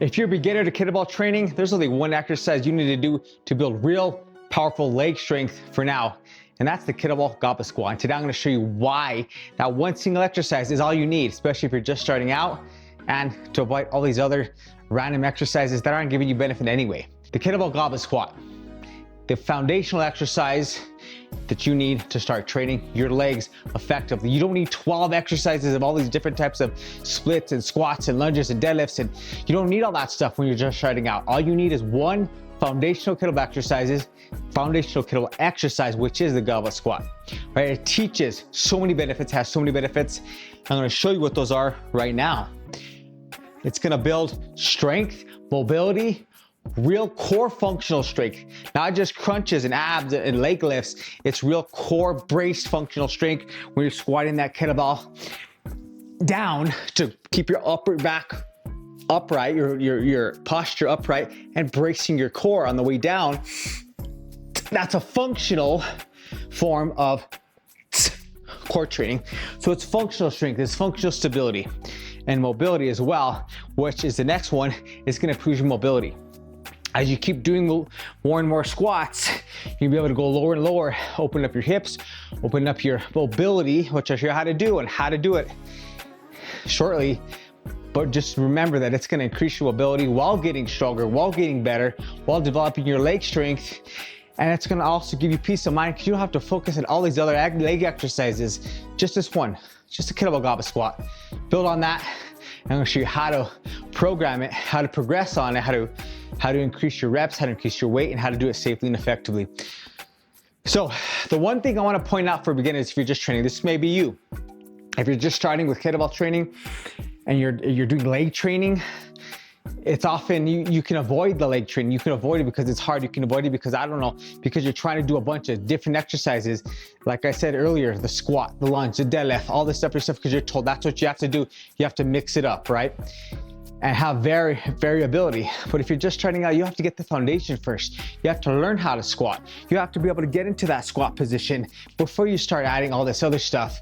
If you're a beginner to kettlebell training, there's only one exercise you need to do to build real powerful leg strength for now, and that's the kettlebell goblet squat. And today I'm going to show you why that one single exercise is all you need, especially if you're just starting out, and to avoid all these other random exercises that aren't giving you benefit anyway. The kettlebell goblet squat, the foundational exercise that you need to start training your legs effectively. You don't need 12 exercises of all these different types of splits and squats and lunges and deadlifts, and you don't need all that stuff when you're just starting out. All you need is one foundational kettlebell exercise, which is the goblet squat. Right? It teaches so many benefits, has so many benefits. I'm going to show you what those are right now. It's going to build strength, mobility, real core functional strength, not just crunches and abs and leg lifts. It's real core braced functional strength when you're squatting that kettlebell down to keep your upper back upright, your posture upright, and bracing your core on the way down. That's a functional form of core training. So it's functional strength, it's functional stability and mobility as well, which is the next one. Is going to improve your mobility. As you keep doing more and more squats, you'll be able to go lower and lower, open up your hips, open up your mobility, which I'll show you how to do and how to do it shortly. But just remember that it's going to increase your mobility while getting stronger, while getting better, while developing your leg strength. And it's going to also give you peace of mind because you don't have to focus on all these other leg exercises. Just this one, just a kettlebell goblet squat. Build on that. And I'm going to show you how to program it, how to progress on it, how to increase your reps, how to increase your weight, and how to do it safely and effectively. So the one thing I want to point out for beginners, if you're just training, this may be you. If you're just starting with kettlebell training and you're doing leg training, it's often you can avoid the leg training. You can avoid it because it's hard. You can avoid it because, I don't know, because you're trying to do a bunch of different exercises. Like I said earlier, the squat, the lunge, the deadlift, all this stuff because you're told that's what you have to do. You have to mix it up, right? And have variability. But if you're just starting out, you have to get the foundation first. You have to learn how to squat. You have to be able to get into that squat position before you start adding all this other stuff,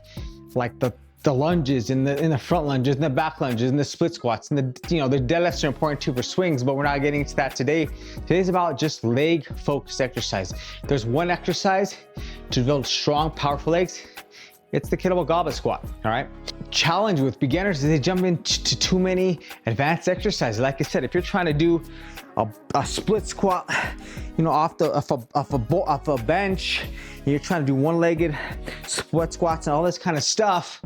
like the lunges and the front lunges and the back lunges and the split squats and the deadlifts are important too for swings, but we're not getting into that today. Today's about just leg focused exercise. There's one exercise to build strong, powerful legs. It's the kettlebell goblet squat, all right? Challenge with beginners is they jump into too many advanced exercises. Like I said, if you're trying to do a split squat, off a bench, and you're trying to do one-legged split squats and all this kind of stuff,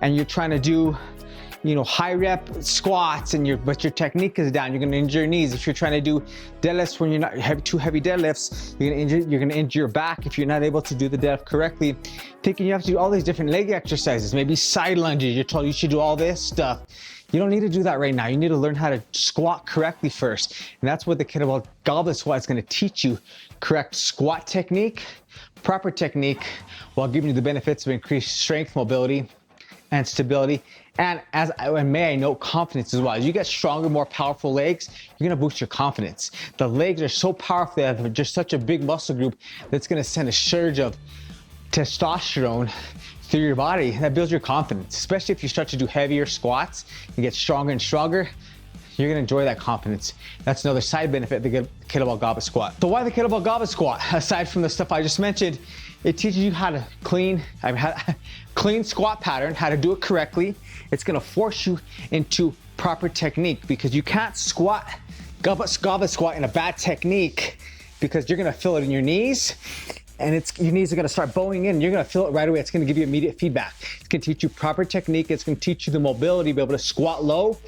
and you're trying to do high rep squats but your technique is down, you're going to injure your knees. If you're trying to do deadlifts when you're not too heavy deadlifts, you're going to injure your back if you're not able to do the deadlift correctly. Thinking you have to do all these different leg exercises, maybe side lunges, you're told you should do all this stuff. You don't need to do that right now. You need to learn how to squat correctly first. And that's what the kettlebell goblet squat is going to teach you. Correct squat technique, proper technique, while giving you the benefits of increased strength, mobility, and stability. And may I note, confidence as well. As you get stronger, more powerful legs, you're gonna boost your confidence. The legs are so powerful, they have just such a big muscle group that's gonna send a surge of testosterone through your body. That builds your confidence, especially if you start to do heavier squats and get stronger and stronger. You're gonna enjoy that confidence. That's another side benefit of the kettlebell goblet squat. So why the kettlebell goblet squat? Aside from the stuff I just mentioned, it teaches you how to clean squat pattern, how to do it correctly. It's gonna force you into proper technique because you can't squat, goblet squat in a bad technique because you're gonna feel it in your knees and your knees are gonna start bowing in. You're gonna feel it right away. It's gonna give you immediate feedback. It's gonna teach you proper technique. It's gonna teach you the mobility, be able to squat low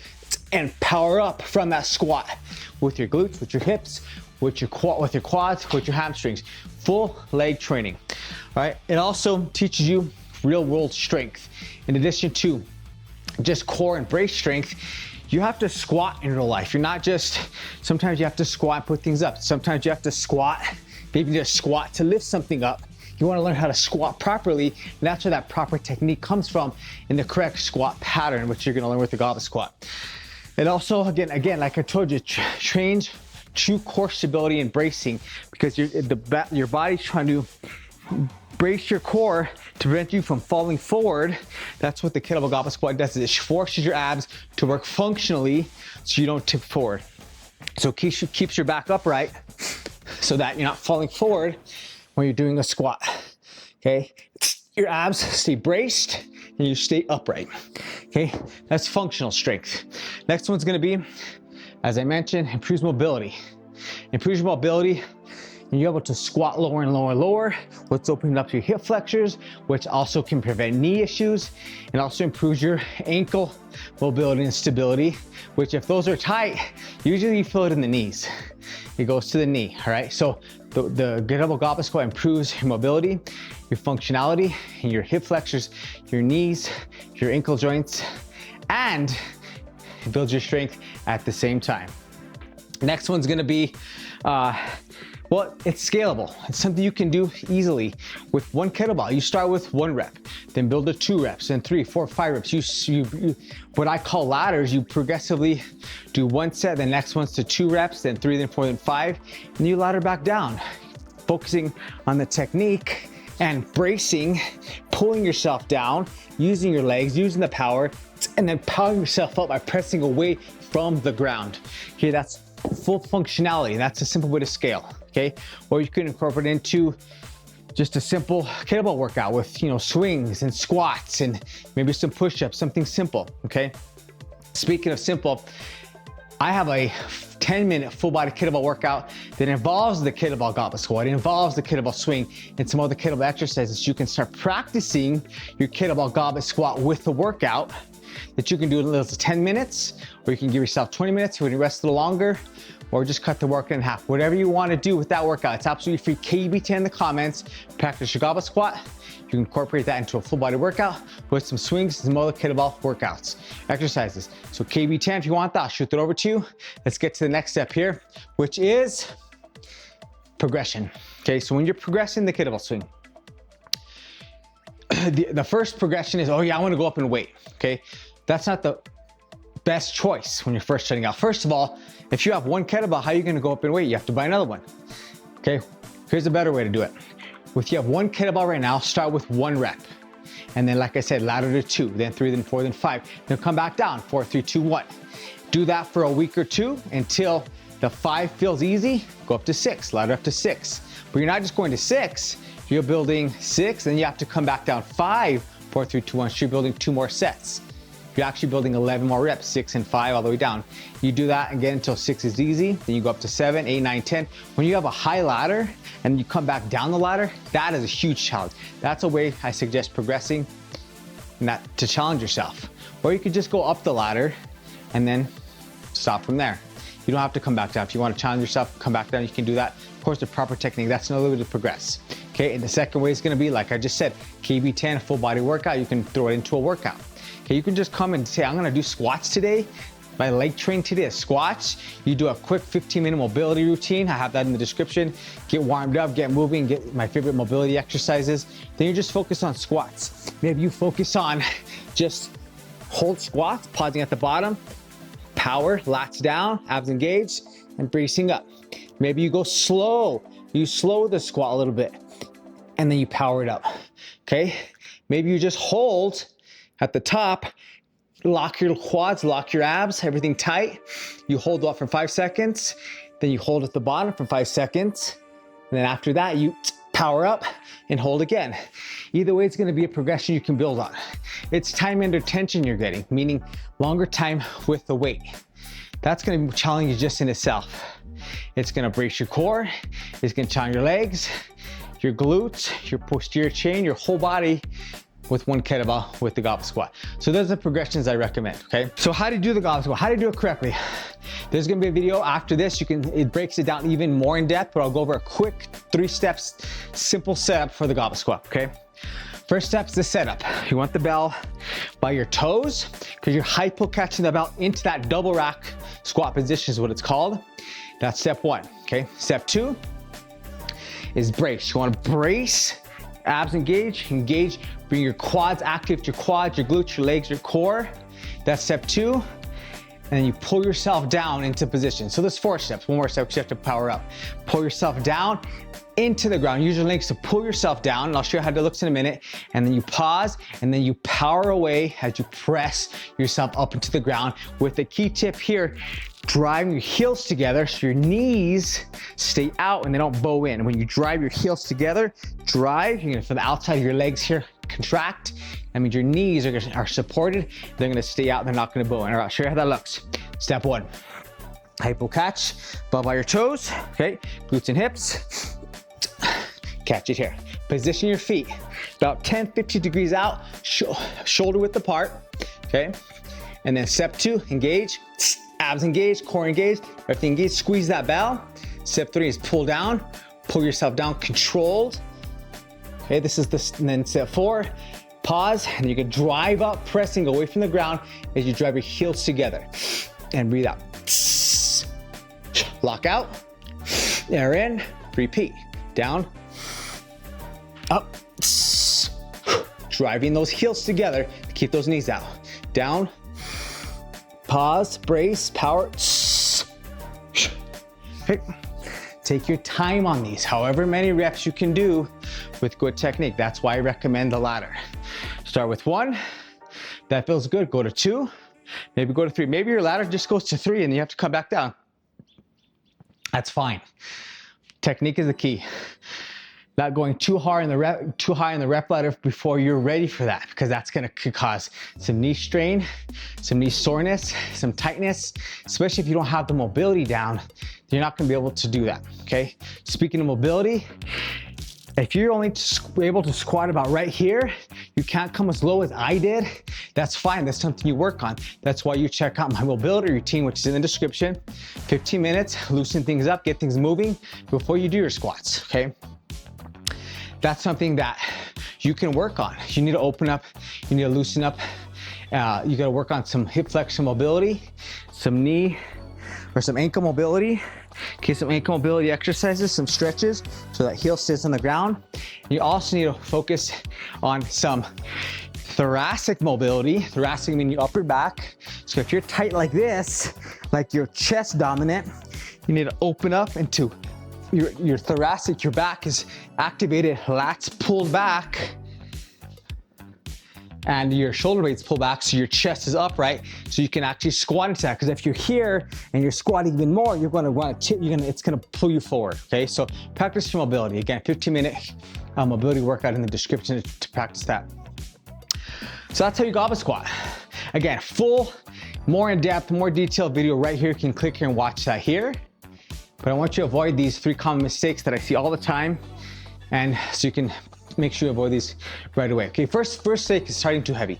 and power up from that squat with your glutes, with your hips, with your quads, with your hamstrings. Full leg training, all right? It also teaches you real world strength. In addition to just core and brace strength, you have to squat in real life. You're not just, sometimes you have to squat and put things up. Sometimes you have to squat, maybe just squat to lift something up. You wanna learn how to squat properly, and that's where that proper technique comes from in the correct squat pattern, which you're gonna learn with the goblet squat. It also, again, like I told you, trains true core stability and bracing because your body's trying to brace your core to prevent you from falling forward. That's what the kettlebell goblet squat does, is it forces your abs to work functionally so you don't tip forward. So it keeps your back upright so that you're not falling forward when you're doing a squat, okay? Your abs stay braced and you stay upright, okay? That's functional strength. Next one's gonna be, as I mentioned, improves mobility. Improves mobility, and you're able to squat lower and lower and lower, which opening up your hip flexors, which also can prevent knee issues, and also improves your ankle mobility and stability, which if those are tight, usually you feel it in the knees. It goes to the knee, all right? So the kettlebell goblet squat improves your mobility, your functionality, and your hip flexors, your knees, your ankle joints, and it builds your strength at the same time. Next one's gonna be, well, it's scalable. It's something you can do easily with one kettlebell. You start with 1 rep, then build to 2 reps, then 3, 4, 5 reps. You what I call ladders, you progressively do 1 set, the next one's to 2 reps, then 3, then 4, then 5, and you ladder back down, focusing on the technique and bracing, pulling yourself down, using your legs, using the power, and then powering yourself up by pressing away from the ground. Okay, that's full functionality. That's a simple way to scale, okay? Or you can incorporate it into just a simple kettlebell workout with, you know, swings and squats and maybe some push-ups, something simple, okay? Speaking of simple, I have a 10-minute full body kettlebell workout that involves the kettlebell goblet squat, it involves the kettlebell swing and some other kettlebell exercises. You can start practicing your kettlebell goblet squat with the workout that you can do in as 10 minutes, or you can give yourself 20 minutes, when you rest a little longer, or just cut the workout in half. Whatever you want to do with that workout, it's absolutely free. KUB10 in the comments, practice your goblet squat. You can incorporate that into a full body workout with some swings and some other kettlebell workouts, exercises. So KUB10, if you want that, I'll shoot that over to you. Let's get to the next step here, which is progression. Okay, so when you're progressing the kettlebell swing, the first progression is, oh yeah, I want to go up in weight, okay? That's not the best choice when you're first starting out. First of all, if you have 1 kettlebell, how are you going to go up in weight? You have to buy another one, okay? Here's a better way to do it. If you have 1 kettlebell right now, start with 1 rep. And then, like I said, ladder to 2, then 3, then 4, then 5. Then come back down, 4, 3, 2, 1. Do that for a week or 2 until the 5 feels easy. Go up to 6, ladder up to 6. But you're not just going to 6, you're building 6, then you have to come back down 5, 4, 3, 2, 1. So you're building 2 more sets. You're actually building 11 more reps, 6 and 5 all the way down. You do that again until 6 is easy. Then you go up to 7, 8, 9, 10. When you have a high ladder and you come back down the ladder, that is a huge challenge. That's a way I suggest progressing, not to challenge yourself. Or you could just go up the ladder and then stop from there. You don't have to come back down. If you want to challenge yourself, come back down, you can do that. Of course, the proper technique, that's another way to progress. Okay, and the second way is gonna be, like I just said, KB10, full body workout, you can throw it into a workout. Okay, you can just come and say, I'm gonna do squats today. My leg train today is squats. You do a quick 15-minute mobility routine. I have that in the description. Get warmed up, get moving, get my favorite mobility exercises. Then you just focus on squats. Maybe you focus on just hold squats, pausing at the bottom, power, lats down, abs engaged, and bracing up. Maybe you go slow. You slow the squat a little bit, and then you power it up, okay? Maybe you just hold at the top, lock your quads, lock your abs, everything tight. You hold off for 5 seconds, then you hold at the bottom for 5 seconds, and then after that, you power up and hold again. Either way, it's gonna be a progression you can build on. It's time under tension you're getting, meaning longer time with the weight. That's gonna challenge you just in itself. It's gonna brace your core, it's gonna challenge your legs, your glutes, your posterior chain, your whole body with one kettlebell with the goblet squat. So those are the progressions I recommend, okay? So how to do the goblet squat, how to do it correctly. There's gonna be a video after this. It breaks it down even more in depth, but I'll go over a quick 3 steps, simple setup for the goblet squat, okay? First step is the setup. You want the bell by your toes, because you're hypo catching the bell into that double rack squat position is what it's called. That's step 1, okay? Step 2 is brace. You wanna brace, abs engage, bring your quads active, your quads, your glutes, your legs, your core. That's step 2. and you pull yourself down into position. So there's 4 steps. One more step because you have to power up. Pull yourself down into the ground. Use your legs to pull yourself down, and I'll show you how that looks in a minute. And then you pause, and then you power away as you press yourself up into the ground. With the key tip here, driving your heels together so your knees stay out and they don't bow in. When you drive your heels together, drive, you're gonna feel the outside of your legs here contract. That means your knees are supported. They're gonna stay out, they're not gonna bow in. All right, I'll show you how that looks. Step 1, hypo catch, ball by your toes, okay? Glutes and hips, catch it here. Position your feet about 10, 15 degrees out, shoulder width apart, okay? And then step 2, engage, abs engaged, core engaged, everything engaged, squeeze that bell. Step 3 is pull down, pull yourself down, controlled. Okay, this is this, and then step 4, pause, and you can drive up, pressing away from the ground as you drive your heels together. And breathe out. Lock out, air in, repeat. Down, up, driving those heels together to keep those knees out. Down, pause, brace, power. Okay. Take your time on these, however many reps you can do with good technique. That's why I recommend the ladder. Start with 1, that feels good, go to 2, maybe go to 3. Maybe your ladder just goes to 3 and you have to come back down. That's fine. Technique is the key. Not going too high in the rep ladder before you're ready for that, because that's gonna cause some knee strain, some knee soreness, some tightness, especially if you don't have the mobility down. You're not gonna be able to do that, okay? Speaking of mobility, if you're only able to squat about right here, you can't come as low as I did, that's fine, that's something you work on. That's why you check out my mobility routine, which is in the description. 15 minutes, loosen things up, get things moving before you do your squats, okay? That's something that you can work on. You need to open up, you need to loosen up. You gotta work on some hip flexion mobility, some knee or some ankle mobility. Okay, some ankle mobility exercises, some stretches so that heel stays on the ground. You also need to focus on some thoracic mobility. Thoracic meaning your upper back. So if you're tight like this, like you're chest dominant, you need to open up into your thoracic, your back is activated, lats pulled back, and your shoulder blades pull back so your chest is upright, so you can actually squat into that. Because if you're here and you're squatting even more, you're gonna want to, it's gonna pull you forward, okay? So practice your mobility. Again, 15-minute mobility workout in the description to practice that. So that's how you goblet squat. Again, full, more in-depth, more detailed video right here. You can click here and watch that here. But I want you to avoid these 3 common mistakes that I see all the time, and so you can make sure you avoid these right away. Okay, first mistake is starting too heavy.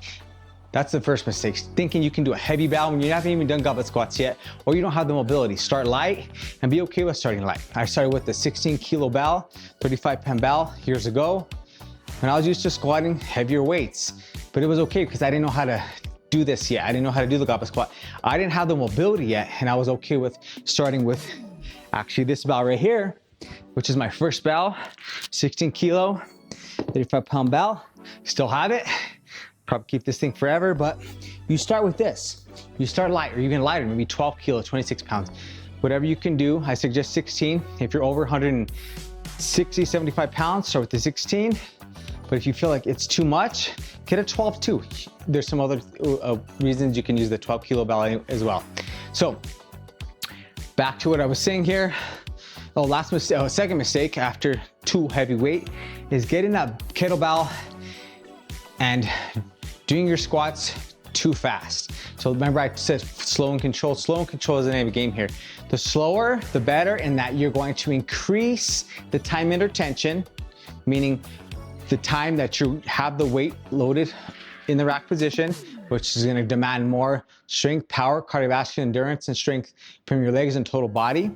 That's the first mistake, thinking you can do a heavy bow when you haven't even done goblet squats yet, or you don't have the mobility. Start light and be okay with starting light. I started with the 16-kilo bell, 35-pound bell years ago, when I was used to squatting heavier weights. But it was okay because I didn't know how to do this yet. I didn't know how to do the goblet squat. I didn't have the mobility yet, and I was okay with starting with actually this bell right here, which is my first bell, 16 kilo, 35-pound bell. Still have it. Probably keep this thing forever, but you start with this. You start light, or even lighter, maybe 12 kilo, 26 pounds. Whatever you can do, I suggest 16. If you're over 160, 75 pounds, start with the 16. But if you feel like it's too much, get a 12 too. There's some other reasons you can use the 12 kilo bell as well. So back to what I was saying here. Second mistake after too heavy weight is getting that kettlebell and doing your squats too fast. So remember I said slow and control. Slow and control is the name of the game here. The slower, the better, in that you're going to increase the time under tension, meaning the time that you have the weight loaded in the rack position, which is gonna demand more strength, power, cardiovascular endurance, and strength from your legs and total body.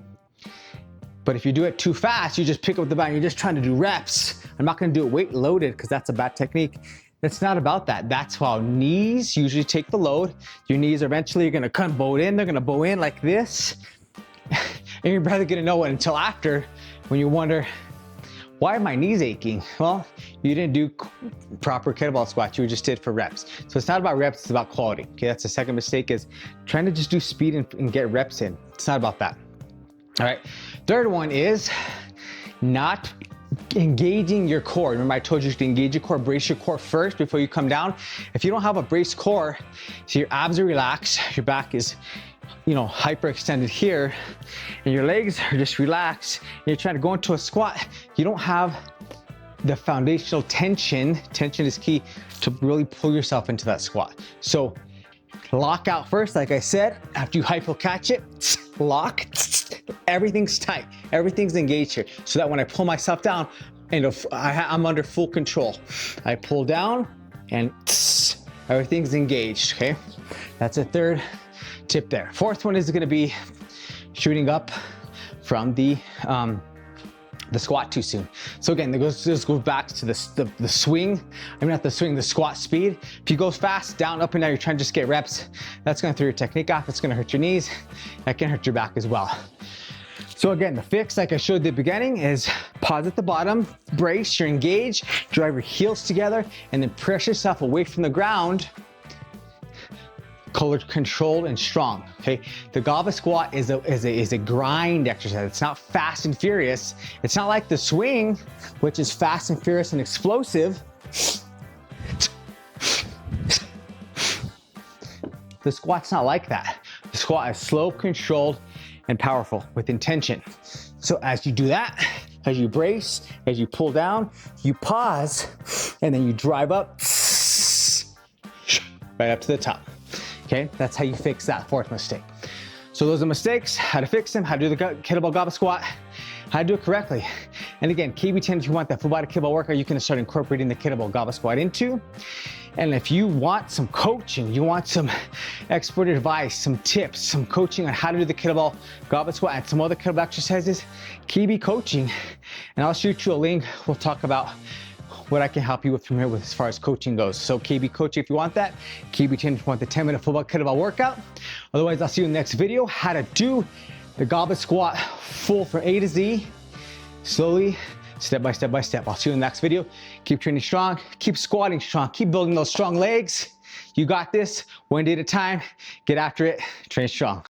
But if you do it too fast, you just pick up the bar and you're just trying to do reps. I'm not gonna do it weight loaded because that's a bad technique. It's not about that. That's how knees usually take the load. Your knees eventually are gonna come bow in. They're gonna bow in like this. And you're probably gonna know it until after, when you wonder, why are my knees aching? Well, you didn't do proper kettlebell squat you just did for reps. So it's not about reps, it's about quality. Okay, that's the second mistake, is trying to just do speed and get reps in. It's not about that. All right, third one is not engaging your core. Remember I told you to engage your core, brace your core first before you come down. If you don't have a braced core, so your abs are relaxed, your back is, you know, hyperextended here, and your legs are just relaxed, and you're trying to go into a squat, you don't have the foundational tension. Tension is key to really pull yourself into that squat. So lock out first, like I said. After you hypo catch it, lock, everything's tight, everything's engaged here, so that when I pull myself down, and I'm under full control. I pull down and everything's engaged, okay? That's a third tip there. Fourth one is gonna be shooting up from the squat too soon. So again, this goes back to the swing. I mean, not the swing, the squat speed. If you go fast, down, up and down, you're trying to just get reps, that's gonna throw your technique off. It's gonna hurt your knees. That can hurt your back as well. So again, the fix, like I showed at the beginning, is pause at the bottom, brace, you're engaged, drive your heels together, and then press yourself away from the ground, color controlled and strong, okay? The goblet squat is a grind exercise. It's not fast and furious. It's not like the swing, which is fast and furious and explosive. The squat's not like that. The squat is slow, controlled, and powerful with intention. So as you do that, as you brace, as you pull down, you pause, and then you drive up, right up to the top. Okay, that's how you fix that fourth mistake. So those are mistakes, how to fix them, how to do the kettlebell goblet squat, how to do it correctly. And again, KB10, if you want that full body kettlebell workout, you can start incorporating the kettlebell goblet squat into. And if you want some coaching, you want some expert advice, some tips, some coaching on how to do the kettlebell goblet squat and some other kettlebell exercises, KB Coaching, and I'll shoot you a link. We'll talk about what I can help you with from here with as far as coaching goes. So KB Coaching if you want that, KB10 if you want the 10-minute full body kettlebell workout. Otherwise, I'll see you in the next video, how to do the goblet squat full from A to Z, slowly, step by step by step. I'll see you in the next video. Keep training strong, keep squatting strong, keep building those strong legs. You got this, one day at a time. Get after it, train strong.